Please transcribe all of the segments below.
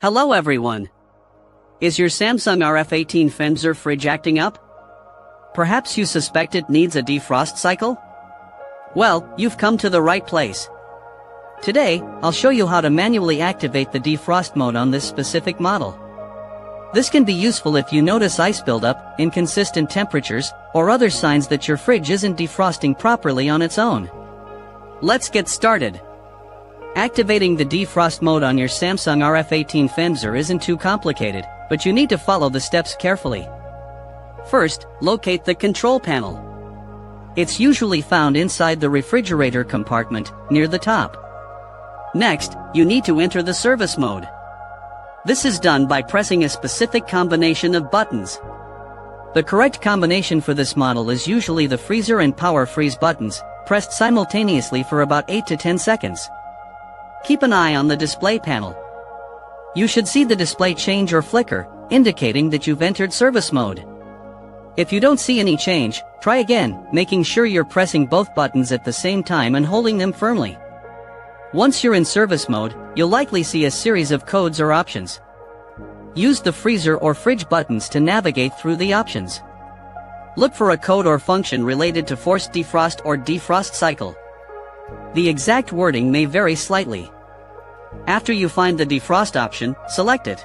Hello everyone. Is your Samsung RF18HFENBSR fridge acting up? Perhaps you suspect it needs a defrost cycle? Well, you've come to the right place. Today, I'll show you how to manually activate the defrost mode on this specific model. This can be useful if you notice ice buildup, inconsistent temperatures, or other signs that your fridge isn't defrosting properly on its own. Let's get started. Activating the defrost mode on your Samsung RF18HFENBSR isn't too complicated, but you need to follow the steps carefully. First, locate the control panel. It's usually found inside the refrigerator compartment, near the top. Next, you need to enter the service mode. This is done by pressing a specific combination of buttons. The correct combination for this model is usually the freezer and power freeze buttons, pressed simultaneously for about 8 to 10 seconds. Keep an eye on the display panel. You should see the display change or flicker, indicating that you've entered service mode. If you don't see any change, try again, making sure you're pressing both buttons at the same time and holding them firmly. Once you're in service mode, you'll likely see a series of codes or options. Use the freezer or fridge buttons to navigate through the options. Look for a code or function related to forced defrost or defrost cycle. The exact wording may vary slightly. After you find the defrost option, select it.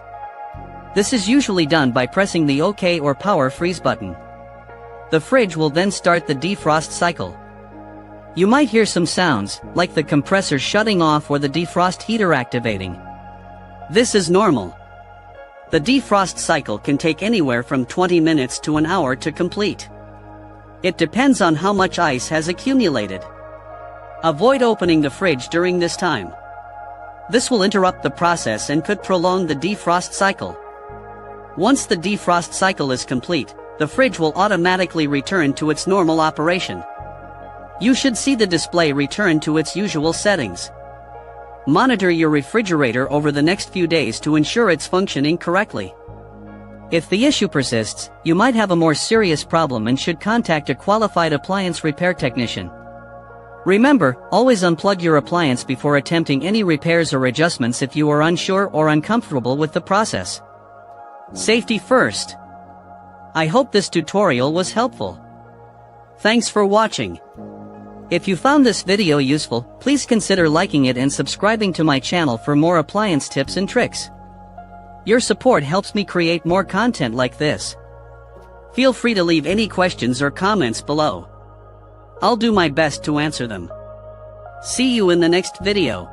This is usually done by pressing the OK or power freeze button. The fridge will then start the defrost cycle. You might hear some sounds, like the compressor shutting off or the defrost heater activating. This is normal. The defrost cycle can take anywhere from 20 minutes to an hour to complete. It depends on how much ice has accumulated. Avoid opening the fridge during this time. This will interrupt the process and could prolong the defrost cycle. Once the defrost cycle is complete, the fridge will automatically return to its normal operation. You should see the display return to its usual settings. Monitor your refrigerator over the next few days to ensure it's functioning correctly. If the issue persists, you might have a more serious problem and should contact a qualified appliance repair technician. Remember, always unplug your appliance before attempting any repairs or adjustments if you are unsure or uncomfortable with the process. Safety first. I hope this tutorial was helpful. Thanks for watching. If you found this video useful, please consider liking it and subscribing to my channel for more appliance tips and tricks. Your support helps me create more content like this. Feel free to leave any questions or comments below. I'll do my best to answer them. See you in the next video.